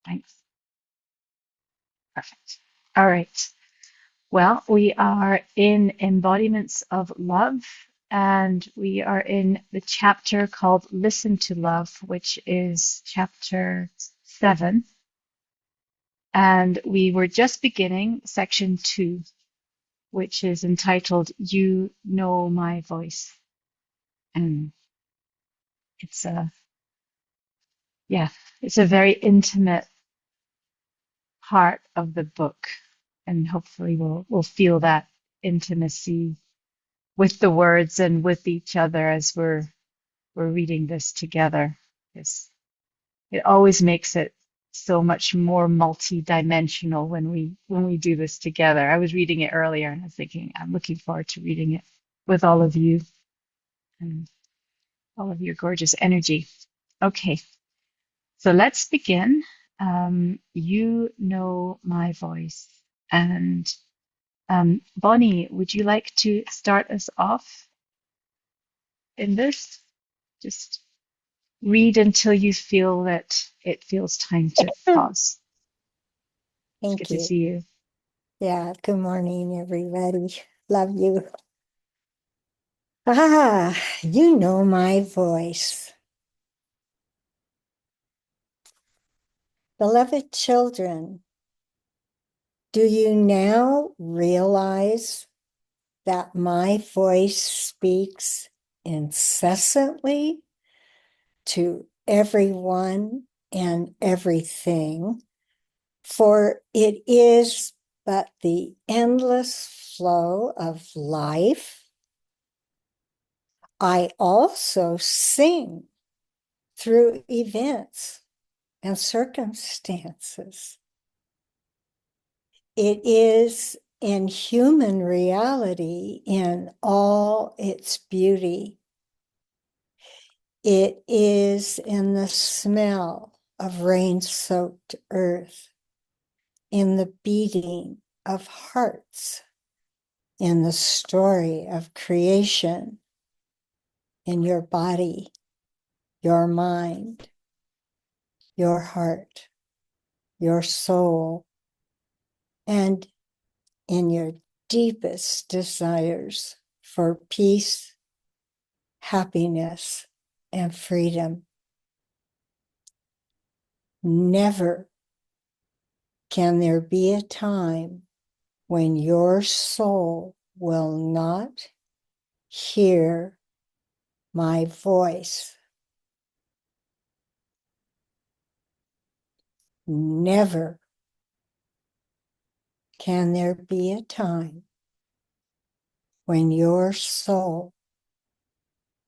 Thanks. Perfect. All right. Well, we are in Embodiments of Love, and we are in the chapter called Listen to Love, which is chapter 7. And we were just beginning section 2, which is entitled You Know My Voice. And it's a, yeah, it's a very intimate part of the book. And hopefully we'll feel that intimacy with the words and with each other as we're reading this together. It's, it always makes it so much more multi-dimensional when we do this together. I was reading it earlier and I was thinking I'm looking forward to reading it with all of you and all of your gorgeous energy. Okay, so let's begin. You know my voice. And Bonnie, would you like to start us off in this? Just read until you feel that it feels time to pause. It's good Thank to you. see you. Yeah, good morning, everybody. Love you. Ah, you know my voice. Beloved children, do you now realize that my voice speaks incessantly to everyone and everything? For it is but the endless flow of life. I also sing through events and circumstances. It is in human reality in all its beauty. It is in the smell of rain-soaked earth, in the beating of hearts, in the story of creation, in your body, your mind, your heart, your soul, and in your deepest desires for peace, happiness, and freedom. Never can there be a time when your soul will not hear my voice. Never can there be a time when your soul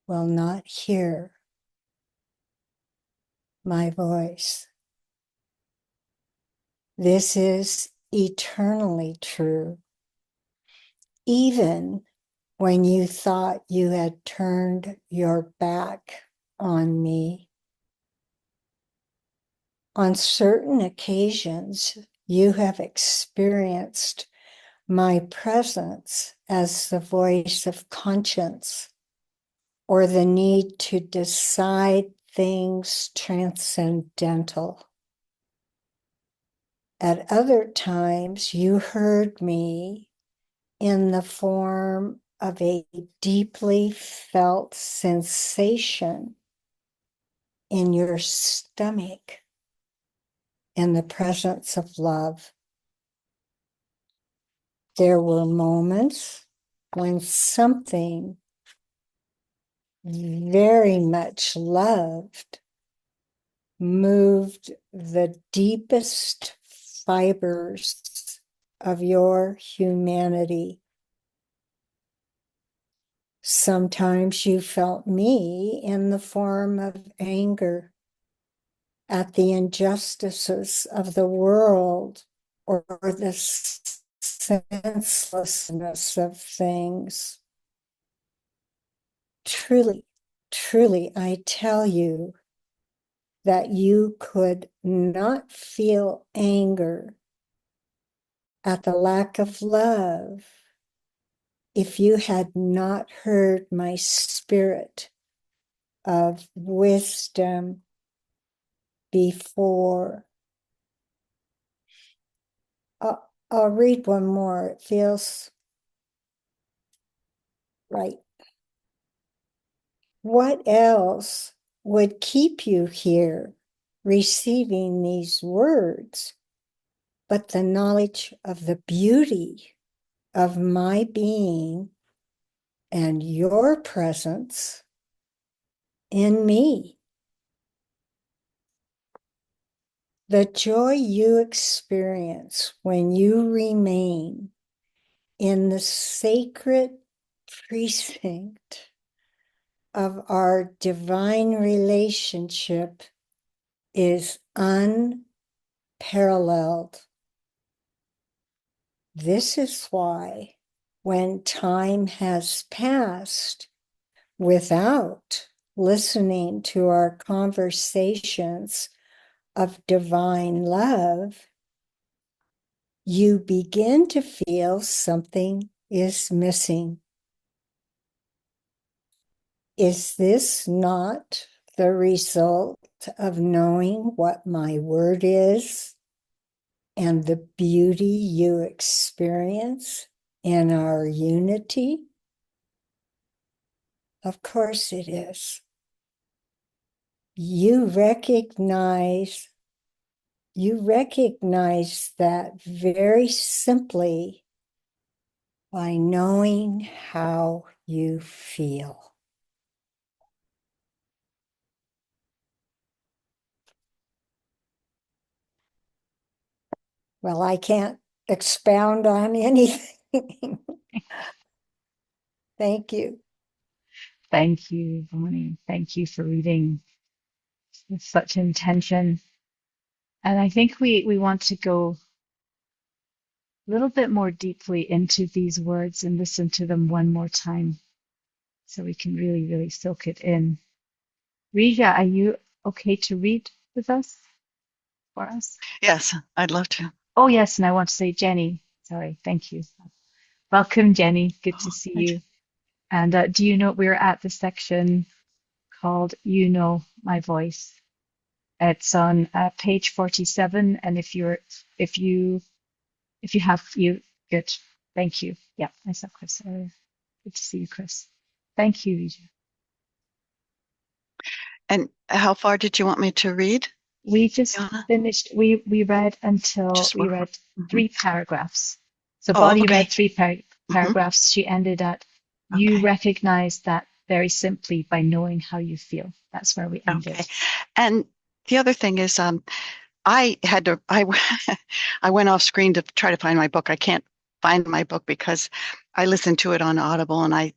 will not hear my voice. This is eternally true. Even when you thought you had turned your back on me, on certain occasions, you have experienced my presence as the voice of conscience or the need to decide things transcendental. At other times, you heard me in the form of a deeply felt sensation in your stomach in the presence of love. There were moments when something very much loved moved the deepest fibers of your humanity. Sometimes you felt me in the form of anger at the injustices of the world or the senselessness of things. Truly, truly, I tell you that you could not feel anger at the lack of love if you had not heard my spirit of wisdom before I'll read one more. It feels right. What else would keep you here receiving these words but the knowledge of the beauty of my being and your presence in me? The joy you experience when you remain in the sacred precinct of our divine relationship is unparalleled. This is why, when time has passed without listening to our conversations of divine love, you begin to feel something is missing. Is this not the result of knowing what my word is and the beauty you experience in our unity? Of course it is. You recognize that very simply by knowing how you feel. Well, I can't expound on anything. Thank you. Thank you, Bonnie. Thank you for reading with such intention. And I think we want to go a little bit more deeply into these words and listen to them one more time so we can really, really soak it in. Rija, are you okay to read with us for us? Yes, I'd love to. Oh, yes, and I want to say Jenny. Sorry, thank you. Welcome, Jenny. Good to Oh, see thank you. you. And do you know we're at the section called You Know My Voice? It's on page 47, and if you have you good, thank you. Yeah, I saw Chris earlier. Good to see you, Chris. Thank you, Rija. And how far did you want me to read, We just Yana? finished. We read until Just we one. read Mm-hmm. three paragraphs. So Oh, Bonnie read okay. three Mm-hmm. paragraphs. She ended at you Okay. recognize that very simply by knowing how you feel. That's where we ended. Okay. And the other thing is, I had to, I went off screen to try to find my book. I can't find my book because I listened to it on Audible and I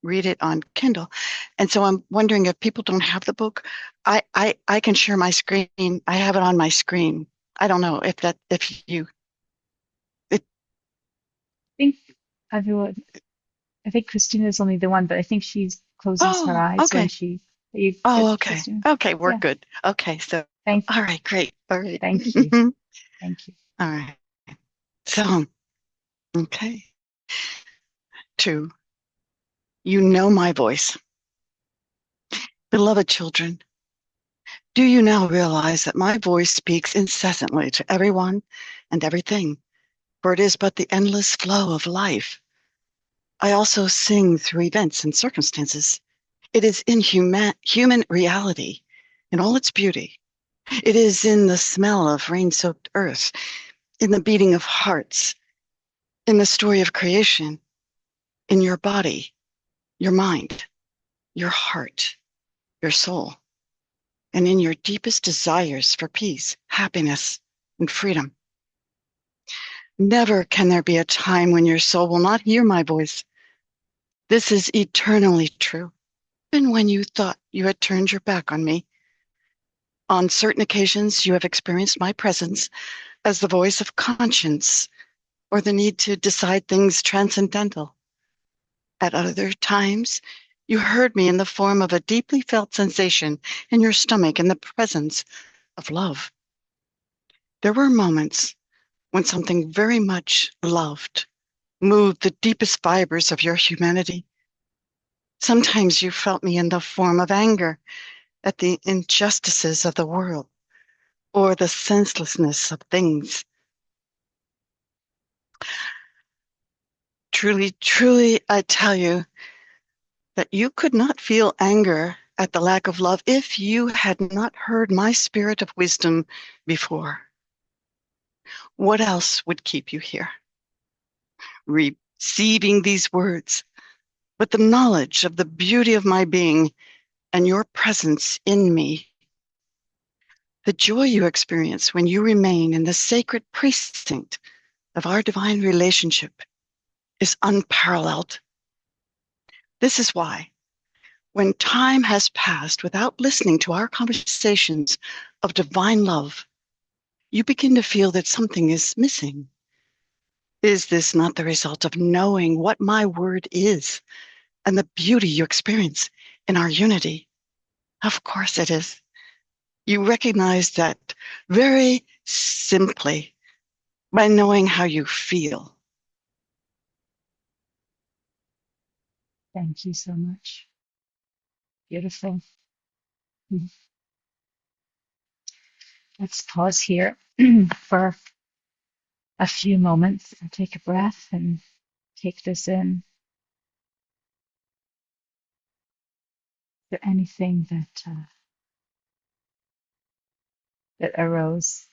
read it on Kindle. And so I'm wondering if people don't have the book, I can share my screen. I have it on my screen. I don't know if you, it, I think everyone. I think Christina's only the one, but I think she closes her oh, eyes when okay. she. Are you good, Oh, okay. Christina? Okay. We're Yeah. good. Okay. So, Thank all right. Great. All right. thank you. Thank you. All right. So, okay. Two, you know my voice. Beloved children, do you now realize that my voice speaks incessantly to everyone and everything, for it is but the endless flow of life. I also sing through events and circumstances. It is in human reality, in all its beauty. It is in the smell of rain-soaked earth, in the beating of hearts, in the story of creation, in your body, your mind, your heart, your soul, and in your deepest desires for peace, happiness, and freedom. Never can there be a time when your soul will not hear my voice. This is eternally true. Even when you thought you had turned your back on me, on certain occasions you have experienced my presence as the voice of conscience or the need to decide things transcendental. At other times, you heard me in the form of a deeply felt sensation in your stomach in the presence of love. There were moments when something very much loved moved the deepest fibers of your humanity. Sometimes you felt me in the form of anger at the injustices of the world or the senselessness of things. Truly, truly, I tell you that you could not feel anger at the lack of love if you had not heard my spirit of wisdom before. What else would keep you here? Receiving these words with the knowledge of the beauty of my being and your presence in me. The joy you experience when you remain in the sacred precinct of our divine relationship is unparalleled. This is why, when time has passed without listening to our conversations of divine love, you begin to feel that something is missing. Is this not the result of knowing what my word is and the beauty you experience in our unity? Of course it is. You recognize that very simply by knowing how you feel. Thank you so much. Beautiful. Let's pause here for a few moments and take a breath and take this in. Is there anything that arose?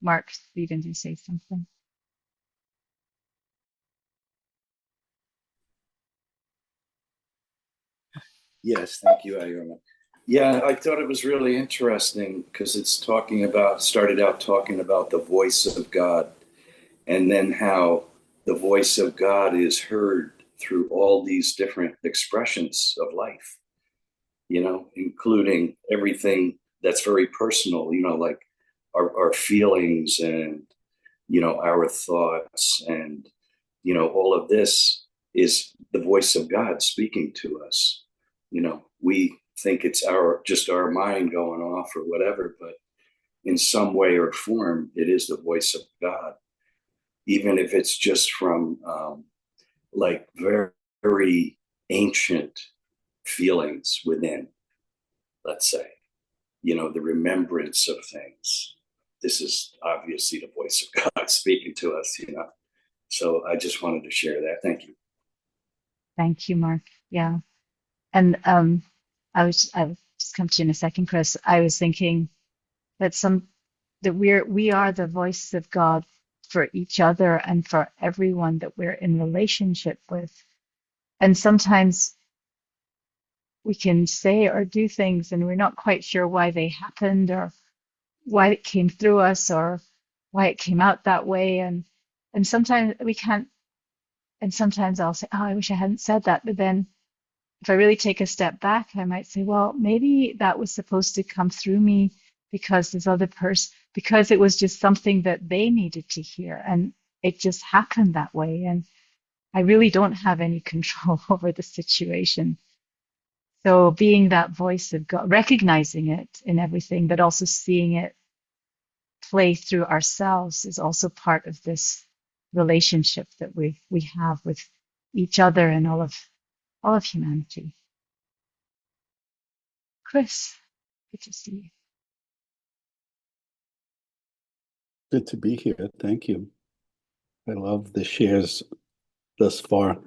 Mark, you going to say something? Yes, thank you, Ayurma. Yeah, I thought it was really interesting because it's started out talking about the voice of God and then how the voice of God is heard through all these different expressions of life, including everything that's very personal, like our feelings and, our thoughts and, all of this is the voice of God speaking to us. We think it's just our mind going off or whatever, but in some way or form, it is the voice of God, even if it's just from like very, very ancient feelings within, let's say, the remembrance of things. This is obviously the voice of God speaking to us. So I just wanted to share that. Thank you. Thank you, Mark. Yeah. And I'll just come to you in a second, Chris. I was thinking that we are the voice of God for each other and for everyone that we're in relationship with. And sometimes we can say or do things and we're not quite sure why they happened or why it came through us or why it came out that way. And sometimes we can't, and sometimes I'll say, oh, I wish I hadn't said that. But then if I really take a step back, I might say, well, maybe that was supposed to come through me because this other person, because it was just something that they needed to hear. And it just happened that way. And I really don't have any control over the situation. So being that voice of God, recognizing it in everything, but also seeing it play through ourselves is also part of this relationship that we have with each other and all of humanity. Chris, good to see you. Good to be here. Thank you. I love the shares thus far.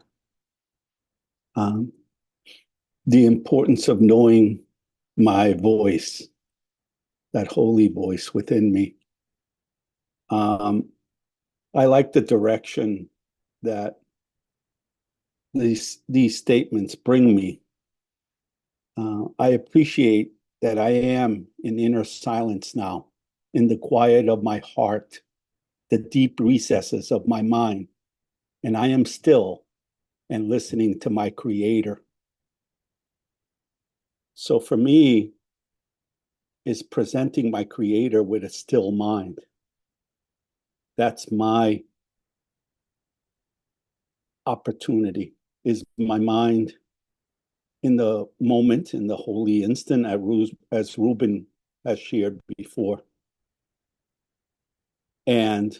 The importance of knowing my voice, that holy voice within me. I like the direction that these statements bring me. I appreciate that I am in inner silence now, in the quiet of my heart, the deep recesses of my mind, and I am still and listening to my Creator. So for me, is presenting my Creator with a still mind. That's my opportunity, is my mind in the moment, in the holy instant, as Ruben has shared before. And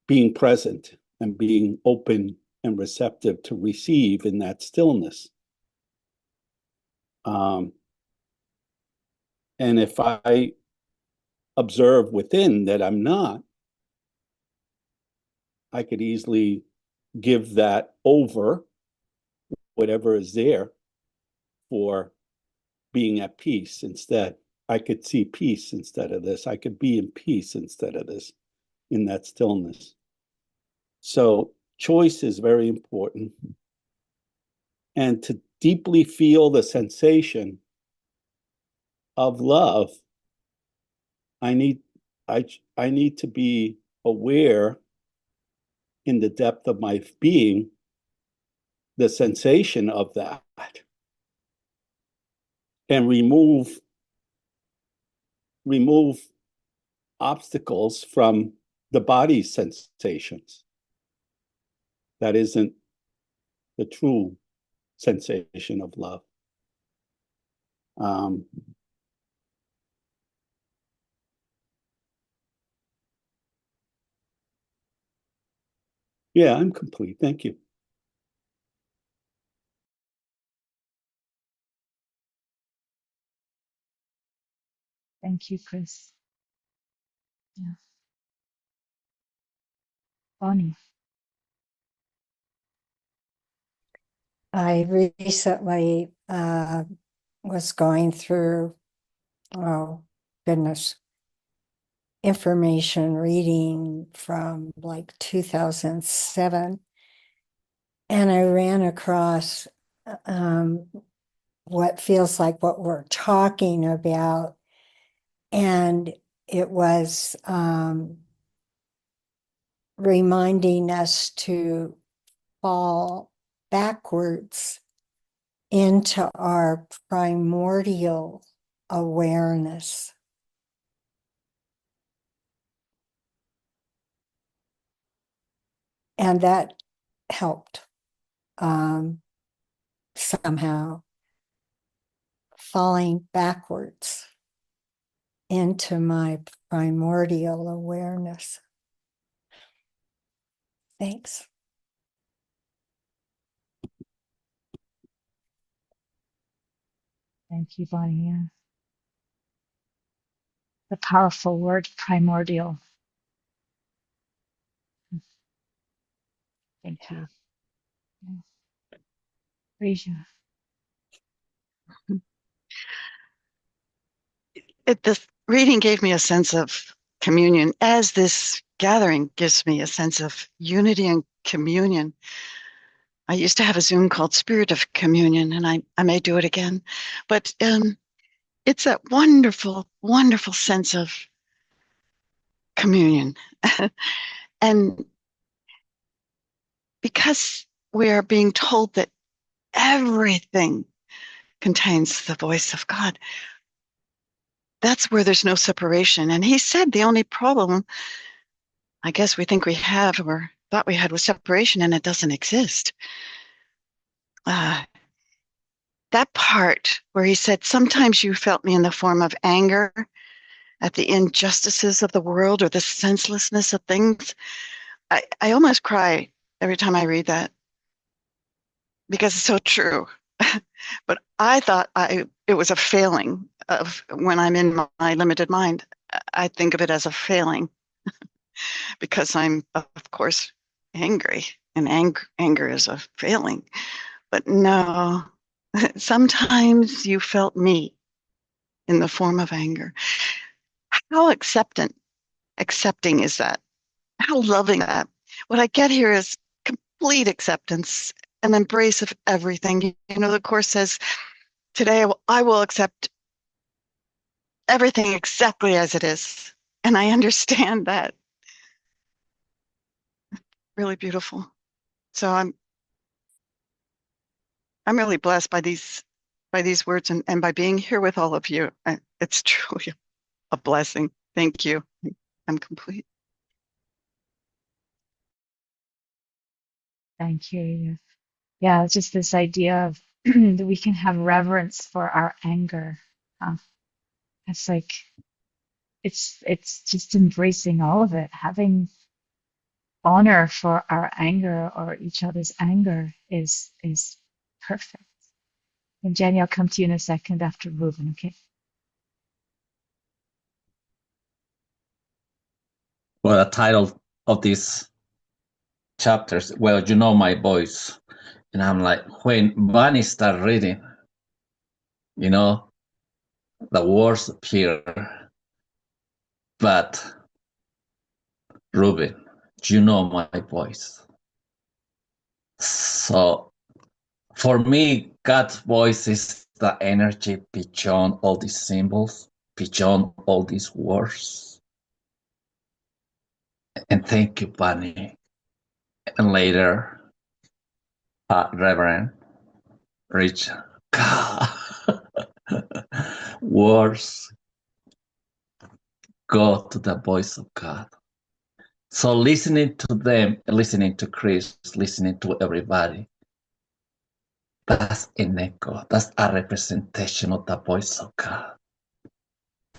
being present and being open and receptive to receive in that stillness. And if I observe within that I'm not, I could easily give that over, whatever is there, for being at peace instead. I could see peace instead of this. I could be in peace instead of this, in that stillness. So choice is very important. And to deeply feel the sensation of love, I need I need to be aware in the depth of my being the sensation of that, and remove obstacles from the body's sensations. That isn't the true sensation of love. Um, yeah, I'm complete. Thank you. Thank you, Chris. Yeah. Bonnie. I recently was going through, oh goodness, information reading from like 2007. And I ran across what feels like what we're talking about. And it was reminding us to fall backwards into our primordial awareness. And that helped somehow, falling backwards into my primordial awareness. Thanks. Thank you, Bonnie. Yeah. The powerful word primordial. Thank you. Risha. This reading gave me a sense of communion, as this gathering gives me a sense of unity and communion. I used to have a Zoom called Spirit of Communion, and I may do it again. But it's that wonderful, wonderful sense of communion. And because we are being told that everything contains the voice of God, that's where there's no separation. And he said the only problem I guess we think we have or thought we had was separation, and it doesn't exist. That part where he said, sometimes you felt me in the form of anger at the injustices of the world or the senselessness of things. I almost cry every time I read that because it's so true. But I thought it was a failing of when I'm in my limited mind. I think of it as a failing because I'm, of course, angry, and anger is a failing. But no, sometimes you felt me in the form of anger. How accepting is that? How loving that? What I get here is complete acceptance and embrace of everything. You know, the Course says, today I will accept everything exactly as it is. And I understand that. Really beautiful. So I'm really blessed by these words and by being here with all of you. It's truly a blessing. Thank you. I'm complete. Thank you. Yeah, it's just this idea of that we can have reverence for our anger. It's like it's just embracing all of it, having honor for our anger or each other's anger is perfect. And Jenny, I'll come to you in a second after Reuben, okay? Well, the title of this chapters, well, you know my voice. And I'm like, when Bunny started reading, you know, the words appear. But Ruben, you know my voice. So for me, God's voice is the energy beyond all these symbols, beyond all these words. And thank you, Bunny. And later, Reverend Richard. God. Words go to the voice of God. So listening to them, listening to Chris, listening to everybody, that's an echo. That's a representation of the voice of God.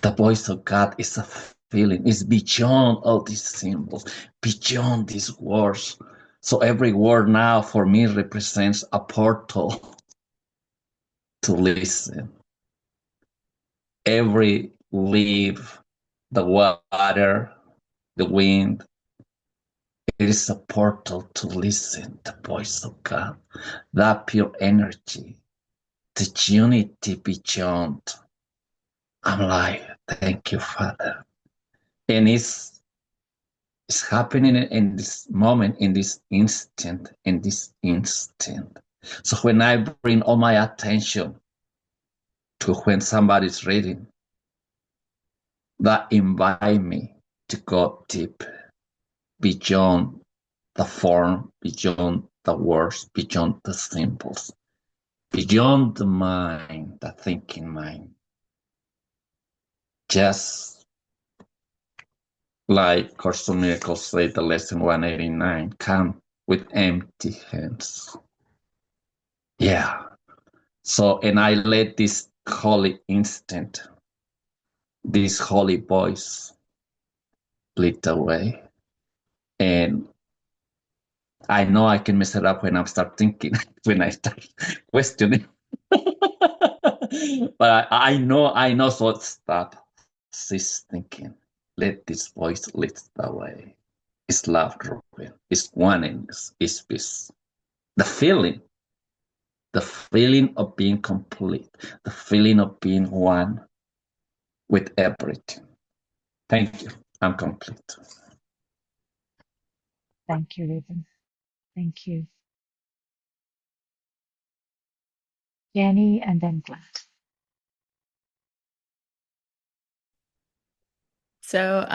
The voice of God is a feeling. It's beyond all these symbols, beyond these words. So every word now for me represents a portal to listen. Every leaf, the water, the wind, it is a portal to listen the voice of God, that pure energy, the unity beyond. I'm like, thank you, Father. And it's happening in this moment, in this instant, in this instant. So when I bring all my attention to when somebody's reading, that invite me to go deep beyond the form, beyond the words, beyond the symbols, beyond the mind, the thinking mind. Just like Course of Miracles said, the lesson 189, come with empty hands. Yeah. So, and I let this holy instant, this holy voice lead the way. And I know I can mess it up when I start thinking, when I start questioning. But I know, so stop. Cease thinking. Let this voice lead the way. It's love, Ruben. It's oneness. It's peace. The feeling of being complete, the feeling of being one with everything. Thank you. I'm complete. Thank you, Ruben. Thank you. Jenny and then Glad. So,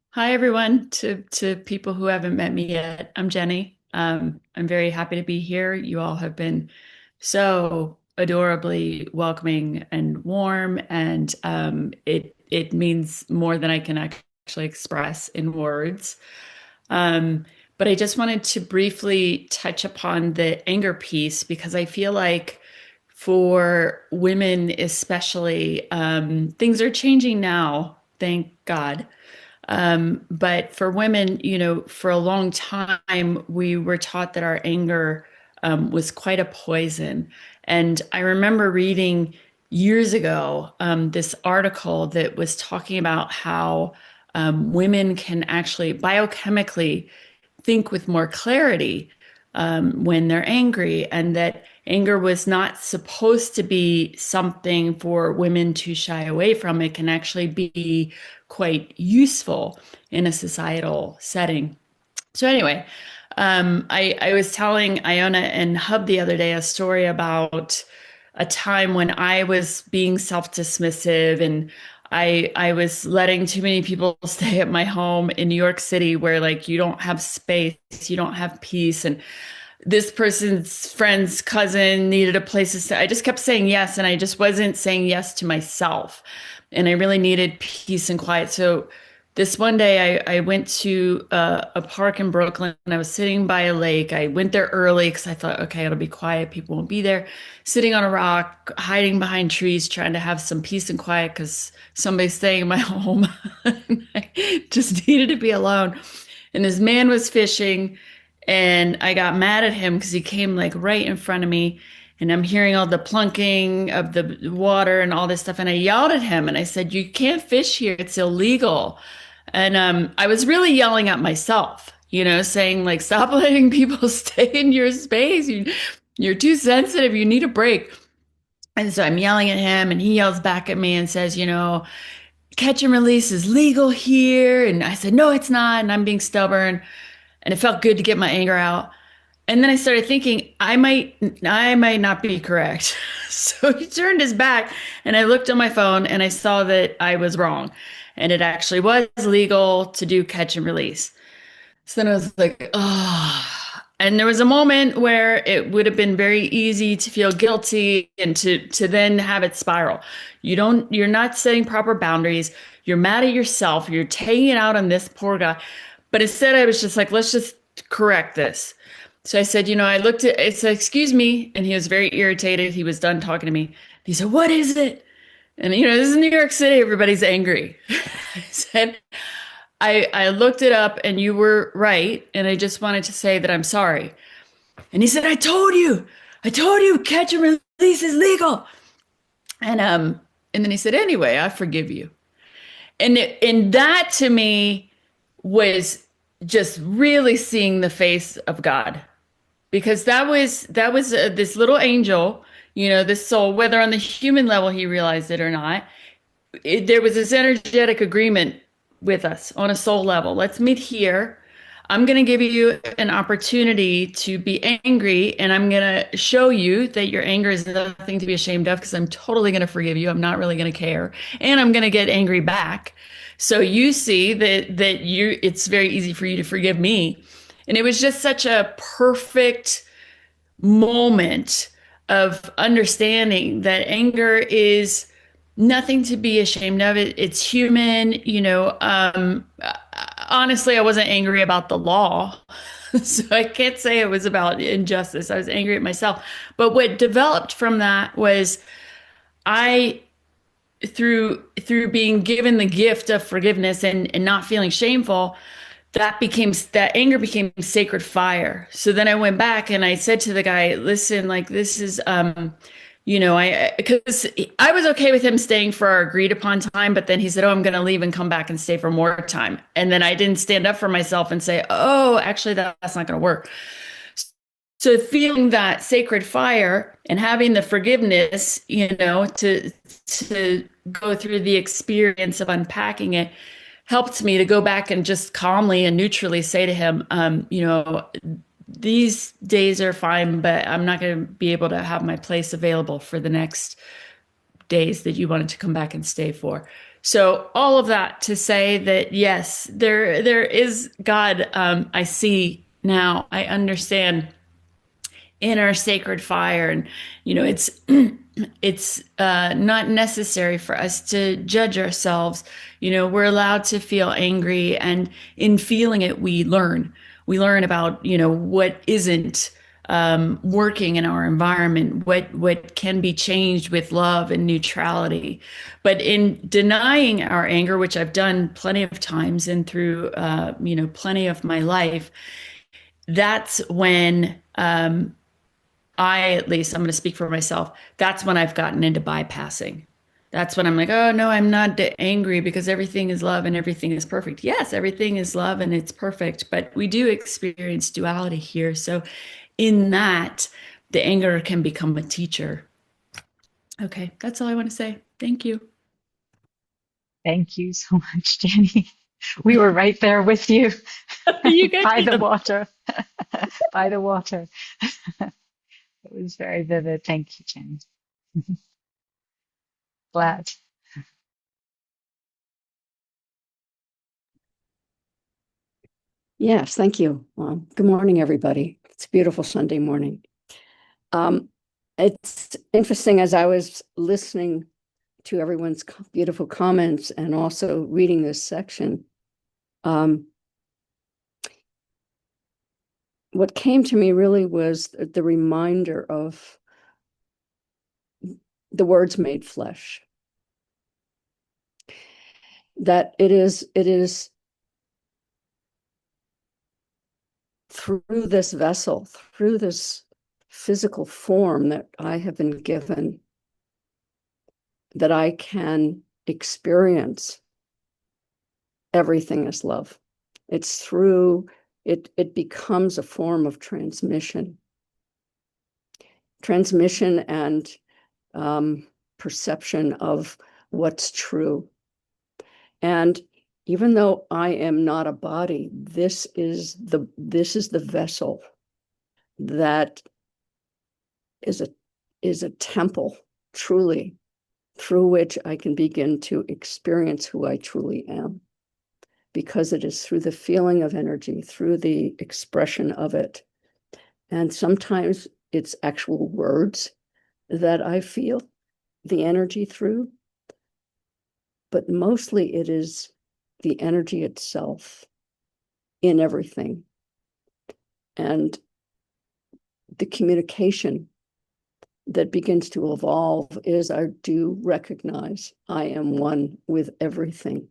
hi everyone to people who haven't met me yet. I'm Jenny. I'm very happy to be here. You all have been so adorably welcoming and warm, and it means more than I can actually express in words. But I just wanted to briefly touch upon the anger piece because I feel like for women especially, things are changing now, thank God. But for women, for a long time, we were taught that our anger was quite a poison. And I remember reading years ago this article that was talking about how women can actually biochemically think with more clarity when they're angry, and that anger was not supposed to be something for women to shy away from. It can actually be quite useful in a societal setting. So anyway, I was telling Iona and Hub the other day a story about a time when I was being self-dismissive and I was letting too many people stay at my home in New York City where like you don't have space, you don't have peace, and this person's friend's cousin needed a place to stay. I just kept saying yes, and I just wasn't saying yes to myself. And I really needed peace and quiet. So this one day I went to a park in Brooklyn and I was sitting by a lake. I went there early because I thought, okay, it'll be quiet. People won't be there. Sitting on a rock, hiding behind trees, trying to have some peace and quiet because somebody's staying in my home. I just needed to be alone. And this man was fishing and I got mad at him because he came like right in front of me and I'm hearing all the plunking of the water and all this stuff. And I yelled at him and I said, you can't fish here. It's illegal. And I was really yelling at myself, saying like, stop letting people stay in your space. You're too sensitive. You need a break. And so I'm yelling at him, and he yells back at me and says, catch and release is legal here. And I said, no, it's not. And I'm being stubborn. And it felt good to get my anger out. And then I started thinking, I might not be correct. So he turned his back, and I looked on my phone and I saw that I was wrong. And it actually was legal to do catch and release. So then I was like, oh. And there was a moment where it would have been very easy to feel guilty and to then have it spiral. You're not setting proper boundaries. You're mad at yourself. You're taking it out on this poor guy. But instead I was just like, let's just correct this. So I said, I said, excuse me. And he was very irritated. He was done talking to me. He said, what is it? And this is New York City. Everybody's angry. I said, I looked it up and you were right. And I just wanted to say that I'm sorry. And he said, I told you, catch and release is legal. And then he said, anyway, I forgive you. And that to me was just really seeing the face of God, because that was this little angel, this soul, whether on the human level he realized it or not. There was this energetic agreement with us on a soul level. Let's meet here. I'm going to give you an opportunity to be angry, and I'm going to show you that your anger is nothing to be ashamed of, because I'm totally going to forgive you. I'm not really going to care, and I'm going to get angry back. So you see that it's very easy for you to forgive me. And it was just such a perfect moment of understanding that anger is nothing to be ashamed of. It's human. Honestly, I wasn't angry about the law. So I can't say it was about injustice. I was angry at myself. But what developed from that was I, through being given the gift of forgiveness and not feeling shameful, that anger became sacred fire. So then I went back and I said to the guy, listen, like, this is because I was okay with him staying for our agreed upon time, but then he said, oh, I'm going to leave and come back and stay for more time. And then I didn't stand up for myself and say, oh, actually that's not going to work. So feeling that sacred fire and having the forgiveness, to go through the experience of unpacking it, helped me to go back and just calmly and neutrally say to him, these days are fine, but I'm not going to be able to have my place available for the next days that you wanted to come back and stay for. So all of that to say that, yes, there is God. I see now, I understand inner sacred fire. And, it's not necessary for us to judge ourselves. We're allowed to feel angry, and in feeling it, we learn about, what isn't working in our environment, what can be changed with love and neutrality. But in denying our anger, which I've done plenty of times and through, plenty of my life, that's when, at least I'm going to speak for myself, that's when I've gotten into bypassing. That's when I'm like, oh, no, I'm not angry because everything is love and everything is perfect. Yes, everything is love and it's perfect, but we do experience duality here. So in that, the anger can become a teacher. Okay, that's all I want to say. Thank you. Thank you so much, Jenny. We were right there with you. You guys By the water. By the water. It was very vivid. Thank you, Jenny. Glad. Yes, thank you. Good morning, everybody. It's a beautiful Sunday morning. It's interesting, as I was listening to everyone's beautiful comments and also reading this section, what came to me really was the reminder of the words made flesh. That it is through this vessel, through this physical form that I have been given, that I can experience everything is love. It's through it, it becomes a form of transmission and perception of what's true. And even though I am not a body, this is the vessel that is a temple, truly, through which I can begin to experience who I truly am, because it is through the feeling of energy, through the expression of it. And sometimes it's actual words that I feel the energy through, but mostly it is the energy itself in everything. And the communication that begins to evolve is I do recognize I am one with everything,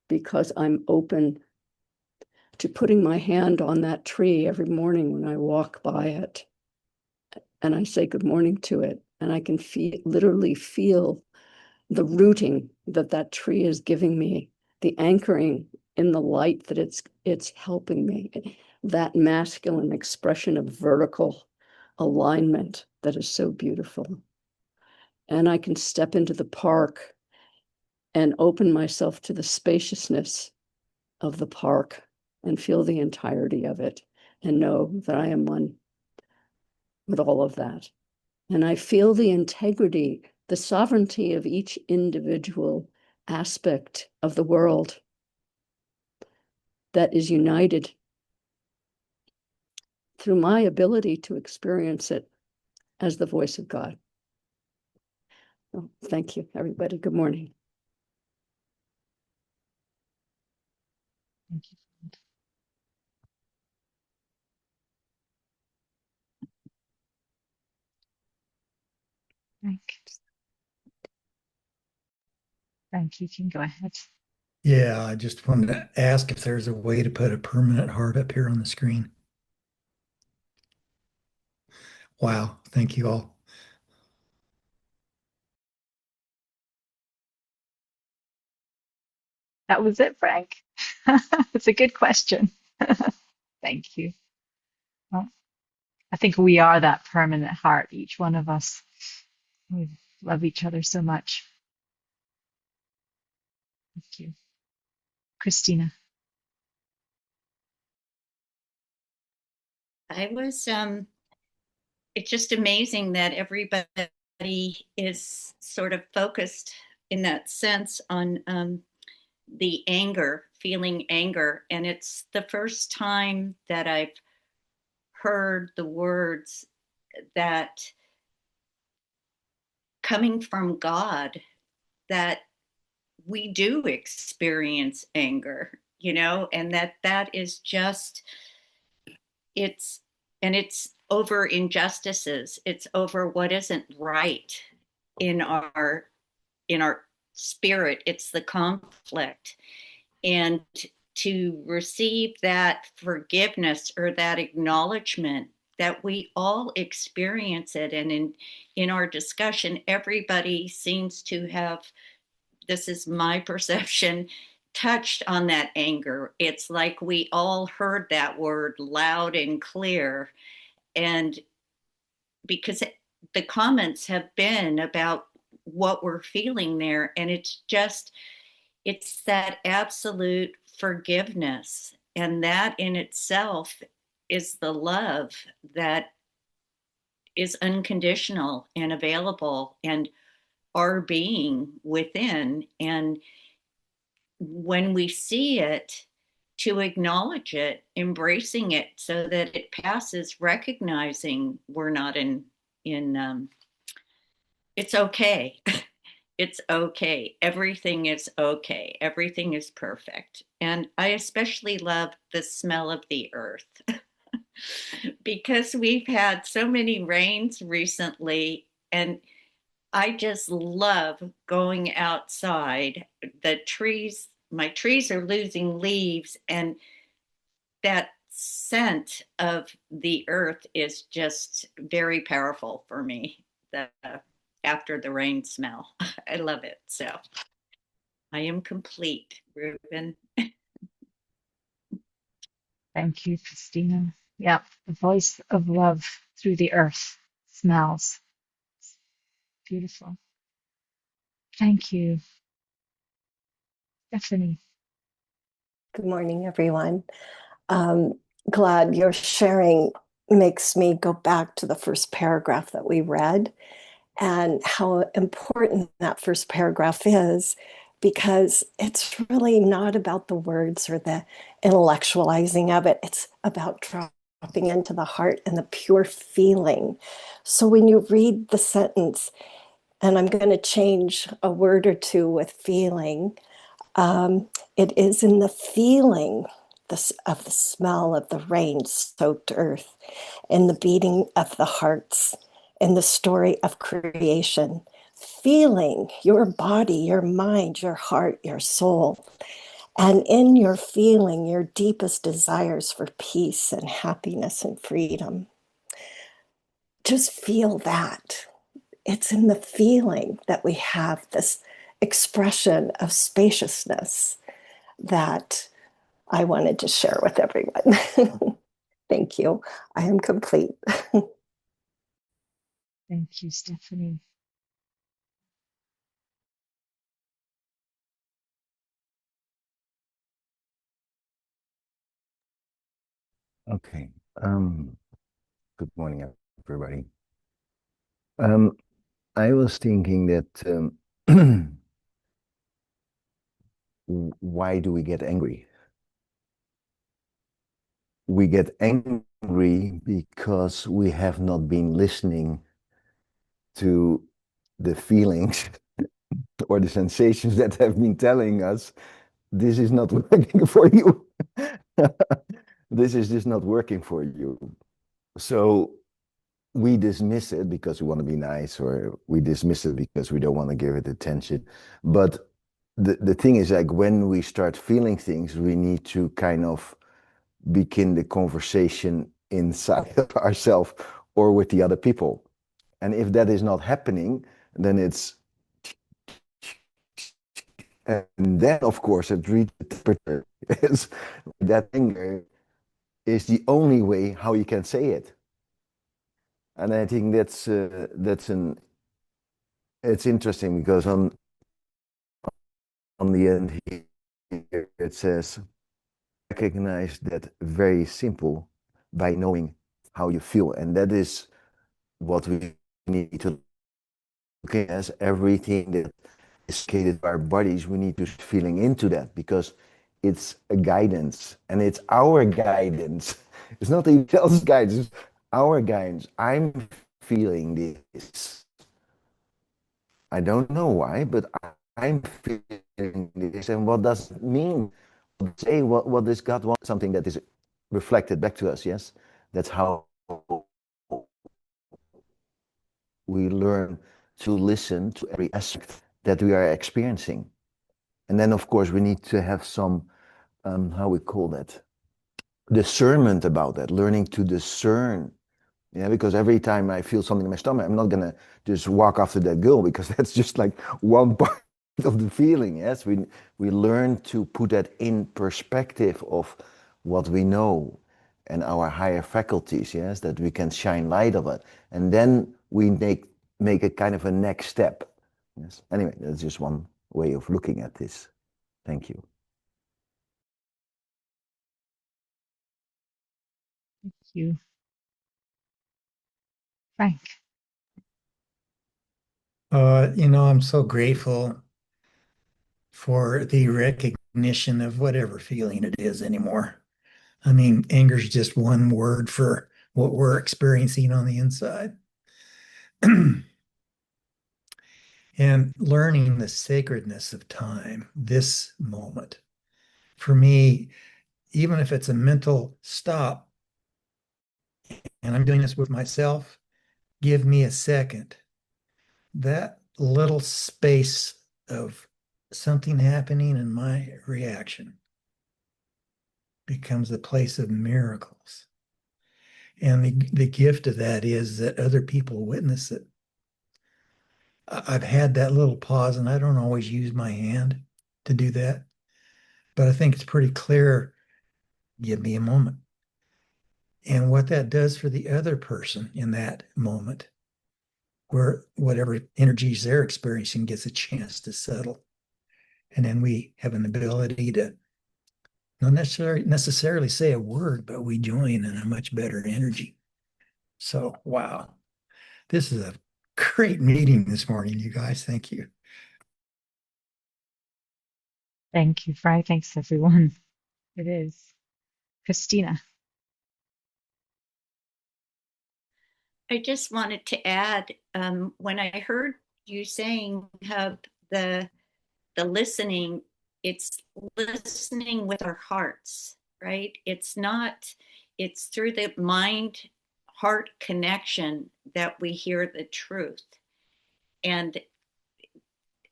because I'm open to putting my hand on that tree every morning when I walk by it. And I say good morning to it. And I can literally feel the rooting that tree is giving me, the anchoring in the light that it's helping me, that masculine expression of vertical alignment that is so beautiful. And I can step into the park and open myself to the spaciousness of the park and feel the entirety of it and know that I am one with all of that. And I feel the integrity, the sovereignty of each individual aspect of the world that is united through my ability to experience it as the voice of God. Well, thank you, everybody. Good morning. Thank you. Frank, you can go ahead. Yeah, I just wanted to ask if there's a way to put a permanent heart up here on the screen. Wow, thank you all. That was it, Frank. It's a good question. Thank you. Well, I think we are that permanent heart, each one of us. We love each other so much. Thank you. Christina. It's just amazing that everybody is sort of focused in that sense on the anger, feeling anger. And it's the first time that I've heard the words that coming from God, that we do experience anger, and that is just, it's, and it's over injustices. It's over what isn't right in our spirit. It's the conflict. And to receive that forgiveness or that acknowledgement that we all experience it. And in our discussion, everybody seems to have, this is my perception, touched on that anger. It's like we all heard that word loud and clear. And because the comments have been about what we're feeling there, and it's that absolute forgiveness. And that in itself is the love that is unconditional and available and our being within. And when we see it, to acknowledge it, embracing it so that it passes, recognizing we're not in it's okay. It's okay. Everything is okay. Everything is perfect. And I especially love the smell of the earth because we've had so many rains recently, and I just love going outside. My trees are losing leaves, and that scent of the earth is just very powerful for me. After the rain smell, I love it. So I am complete, Ruben. Thank you, Christina. Yeah, the voice of love through the earth smells. Beautiful. Thank you, Stephanie. Good morning, everyone. Um, Glad your sharing makes me go back to the first paragraph that we read and how important that first paragraph is, because it's really not about the words or the intellectualizing of it. It's about dropping into the heart and the pure feeling. So when you read the sentence, and I'm going to change a word or two with feeling, it is in the feeling of the smell of the rain soaked earth, in the beating of the hearts, in the story of creation, feeling your body, your mind, your heart, your soul, and in your feeling, your deepest desires for peace and happiness and freedom. Just feel that. It's in the feeling that we have this expression of spaciousness that I wanted to share with everyone. Thank you. I am complete. Thank you, Stephanie. Okay. Good morning, everybody. Um, I was thinking that why do we get angry? We get angry because we have not been listening to the feelings or the sensations that have been telling us this is not working for you. This is just not working for you. So we dismiss it because we want to be nice, or we dismiss it because we don't want to give it attention. But the thing is, like, when we start feeling things, we need to kind of begin the conversation inside of ourselves or with the other people. And if that is not happening, then it's, and then of course it reaches the temperature. Is that anger is the only way how you can say it. And I think that's an it's interesting because on the end here it says recognize that very simple by knowing how you feel, and that is what we need to look at as everything that is created by our bodies. We need to feeling into that because it's a guidance, and it's our guidance. It's not anyone else's guidance, it's our guidance. I'm feeling this. I don't know why, but I'm feeling this. And what does it mean? Say what does God want? Something that is reflected back to us, yes? That's how we learn to listen to every aspect that we are experiencing. And then, of course, we need to have some, how we call that, discernment about that, learning to discern. Yeah, because every time I feel something in my stomach, I'm not gonna just walk after that girl because that's just like one part of the feeling. Yes, we learn to put that in perspective of what we know and our higher faculties. Yes, that we can shine light of it, and then we make a kind of a next step. Yes. Anyway, that's just one way of looking at this. Thank you. Thank you, Frank. I'm so grateful for the recognition of whatever feeling it is anymore. I mean, anger is just one word for what we're experiencing on the inside. And learning the sacredness of time, this moment. For me, even if it's a mental stop, and I'm doing this with myself, give me a second. That little space of something happening in my reaction becomes a place of miracles. And the gift of that is that other people witness it. I've had that little pause, and I don't always use my hand to do that, but I think it's pretty clear. Give me a moment. and what that does for the other person in that moment, where whatever energies they're experiencing gets a chance to settle. And then we have an ability to not necessarily say a word, but we join in a much better energy. So, wow, this is a great meeting this morning, you guys. Thank you. Thank you, Fry. Thanks, everyone. It is. Christina. I just wanted to add, when I heard you saying how the listening, it's listening with our hearts, right? It's not, it's through the mind heart connection that we hear the truth. And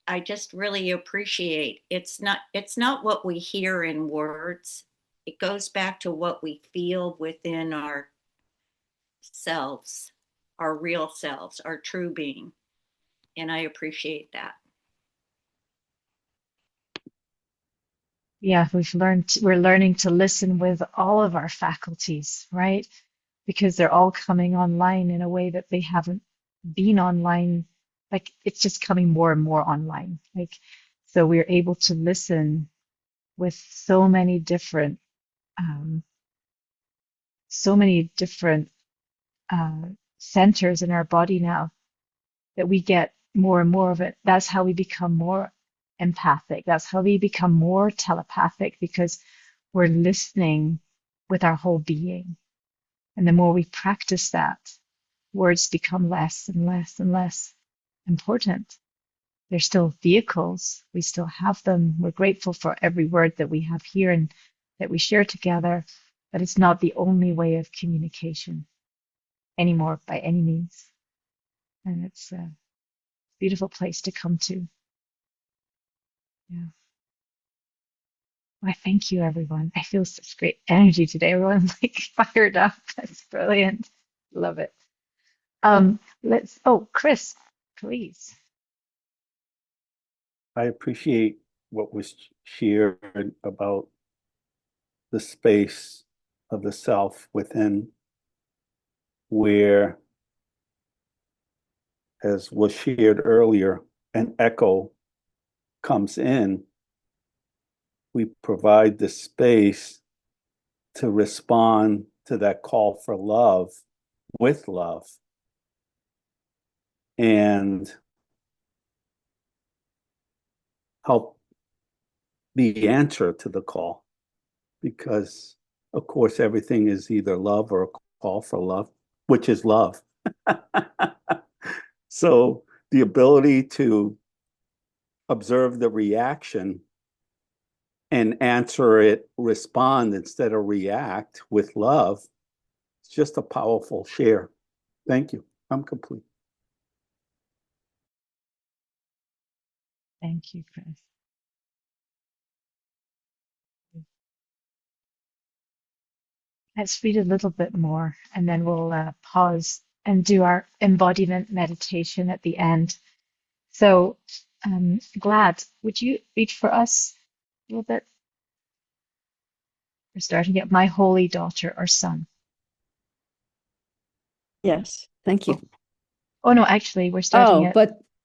I just really appreciate it's not what we hear in words. It goes back to what we feel within our selves, our real selves, our true being. And I appreciate that. Yeah, we're learning to listen with all of our faculties, right? Because they're all coming online in a way that they haven't been online. Like it's just coming more and more online. Like, so we're able to listen with um, so many different uh, centers in our body now that we get more and more of it. That's how we become more empathic. That's how we become more telepathic because we're listening with our whole being. And the more we practice that, words become less and less and less important. They're still vehicles. We still have them. We're grateful for every word that we have here and that we share together, but it's not the only way of communication anymore by any means. And it's a beautiful place to come to. Yeah. Why, thank you, everyone. I feel such great energy today. Everyone's like fired up. That's brilliant. Love it. Chris, please. I appreciate what was shared about the space of the self within, where, as was shared earlier, an echo comes in. We provide the space to respond to that call for love with love. And help the answer to the call. Because, of course, everything is either love or a call for love, which is love. So the ability to observe the reaction and answer it, respond instead of react with love, it's just a powerful share. Thank you. I'm complete. Thank you, Chris. Let's read a little bit more and then we'll pause and do our embodiment meditation at the end. So, Glad, would you read for us a little bit? We're starting at my holy daughter or son. Yes, thank you. Oh, no, actually, we're starting at,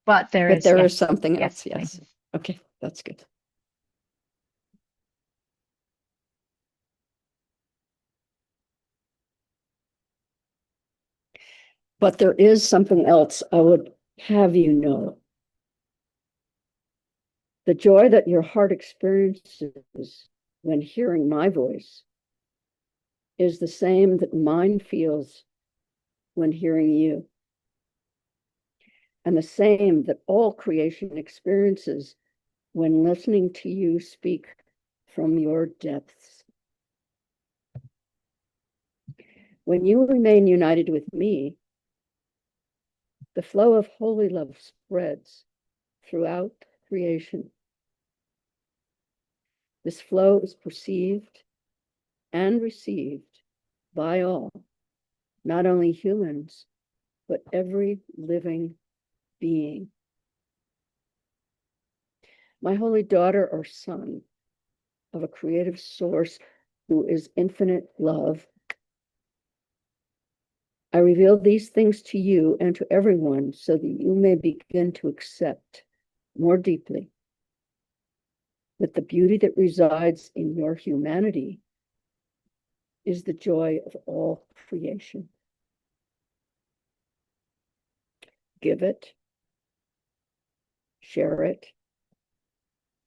but there is, there yes, is something yes, else. Yes. Okay, that's good. But there is something else I would have you know. The joy that your heart experiences when hearing my voice is the same that mine feels when hearing you, and the same that all creation experiences when listening to you speak from your depths. When you remain united with me, the flow of holy love spreads throughout creation. This flow is perceived and received by all, not only humans, but every living being. My holy daughter or son of a creative source who is infinite love, I reveal these things to you and to everyone so that you may begin to accept more deeply that the beauty that resides in your humanity is the joy of all creation. Give it, share it,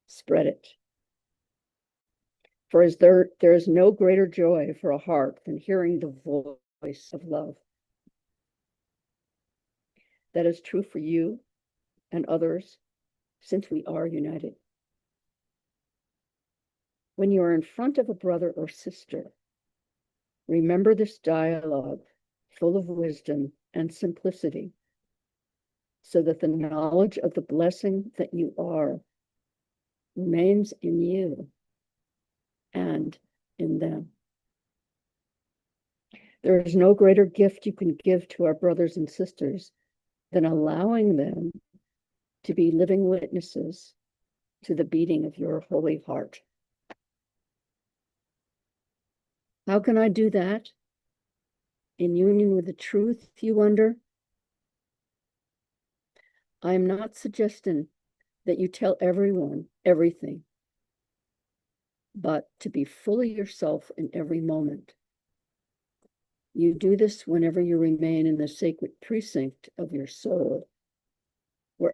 spread it. For as there is no greater joy for a heart than hearing the voice of love. That is true for you and others, since we are united. When you are in front of a brother or sister, remember this dialogue full of wisdom and simplicity, so that the knowledge of the blessing that you are remains in you and in them. There is no greater gift you can give to our brothers and sisters than allowing them to be living witnesses to the beating of your holy heart. How can I do that? In union with the truth, you wonder? I am not suggesting that you tell everyone everything, but to be fully yourself in every moment. You do this whenever you remain in the sacred precinct of your soul, where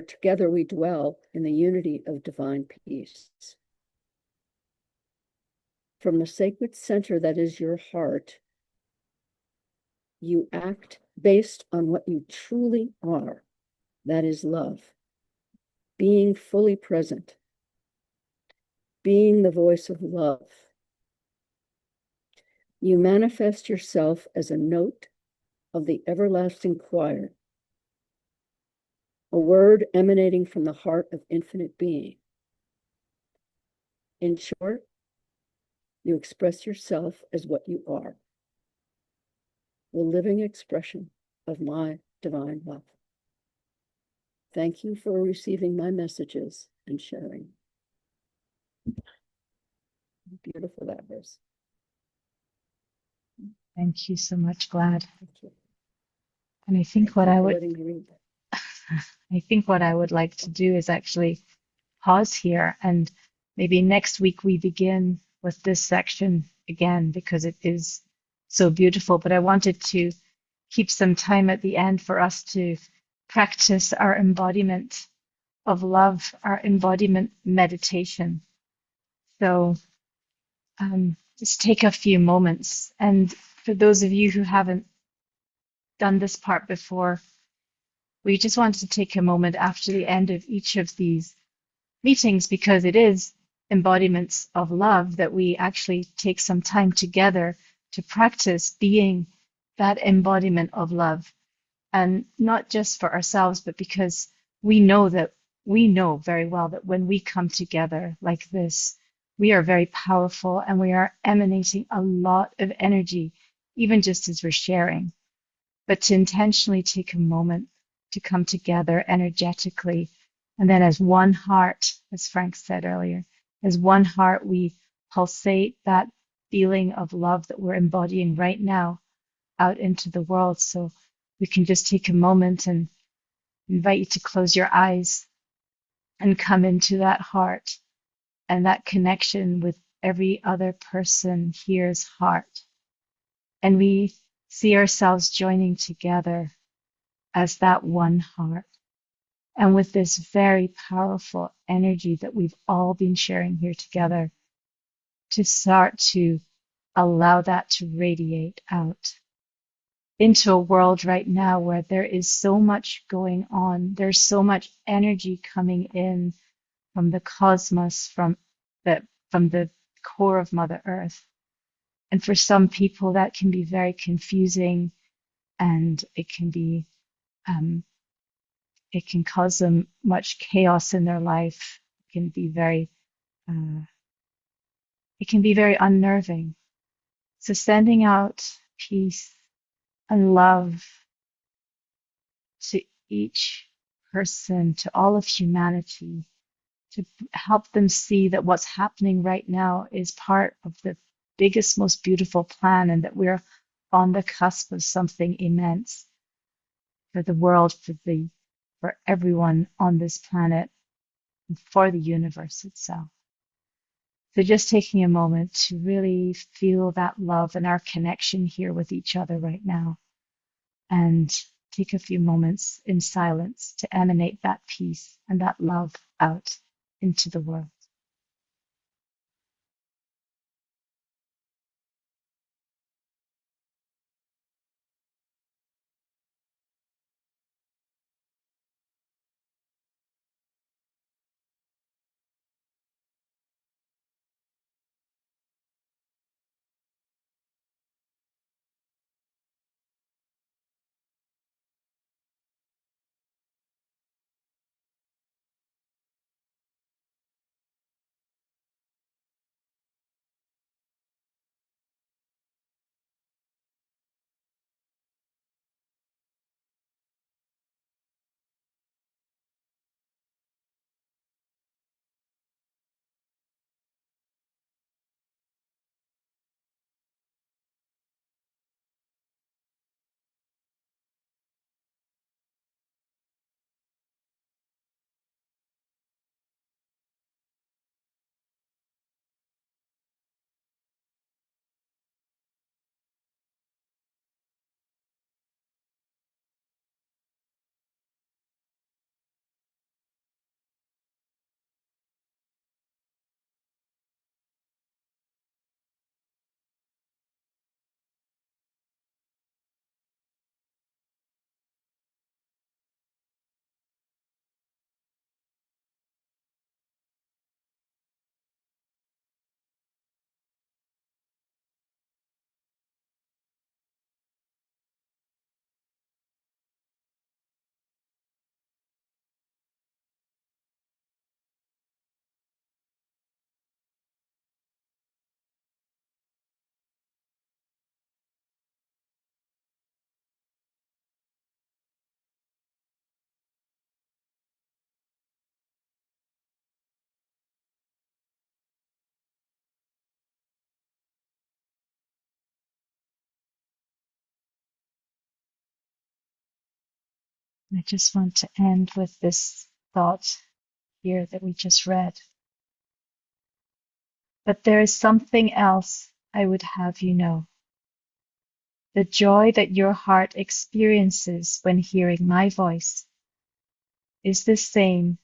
together we dwell in the unity of divine peace. From the sacred center that is your heart, you act based on what you truly are, that is love, being fully present, being the voice of love. You manifest yourself as a note of the everlasting choir, a word emanating from the heart of infinite being. In short, you express yourself as what you are, the living expression of my divine love. Thank you for receiving my messages and sharing. Beautiful that was. Thank you so much, Glad. Thank you. And I think Thank you for letting me read that. I think what I would like to do is actually pause here, and maybe next week we begin with this section again, because it is so beautiful. But I wanted to keep some time at the end for us to practice our embodiment of love, our embodiment meditation. So just take a few moments. And for those of you who haven't done this part before, we just wanted to take a moment after the end of each of these meetings, because it is embodiments of love, that we actually take some time together to practice being that embodiment of love. And not just for ourselves, but because we know very well that when we come together like this, we are very powerful and we are emanating a lot of energy, even just as we're sharing. But to intentionally take a moment to come together energetically, and then as one heart, as Frank said earlier, as one heart, we pulsate that feeling of love that we're embodying right now out into the world. So we can just take a moment and invite you to close your eyes and come into that heart and that connection with every other person here's heart. And we see ourselves joining together as that one heart. And with this very powerful energy that we've all been sharing here together, to start to allow that to radiate out into a world right now where there is so much going on. There's so much energy coming in from the cosmos, from the core of Mother Earth. And for some people, that can be very confusing, and it can cause them much chaos in their life. Uh, it can be very unnerving. So sending out peace and love to each person, to all of humanity, to help them see that what's happening right now is part of the biggest, most beautiful plan, and that we're on the cusp of something immense for the world, for everyone on this planet, and for the universe itself. So just taking a moment to really feel that love and our connection here with each other right now, and take a few moments in silence to emanate that peace and that love out into the world. I just want to end with this thought here that we just read. But there is something else I would have you know. The joy that your heart experiences when hearing my voice is the same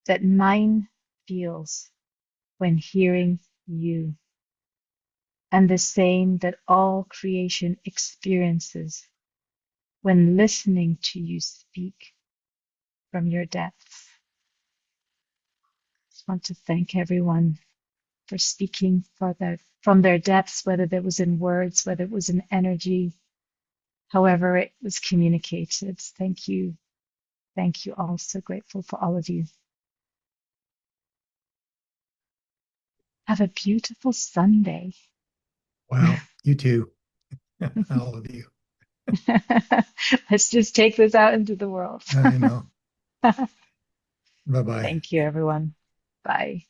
that mine feels when hearing you, and the same that all creation experiences when listening to you speak from your depths. I just want to thank everyone for speaking from their depths, whether that was in words, whether it was in energy, however it was communicated. Thank you. Thank you all. So grateful for all of you. Have a beautiful Sunday. Wow, you too. All of you. Let's just take this out into the world. I know. Bye-bye. Thank you, everyone. Bye.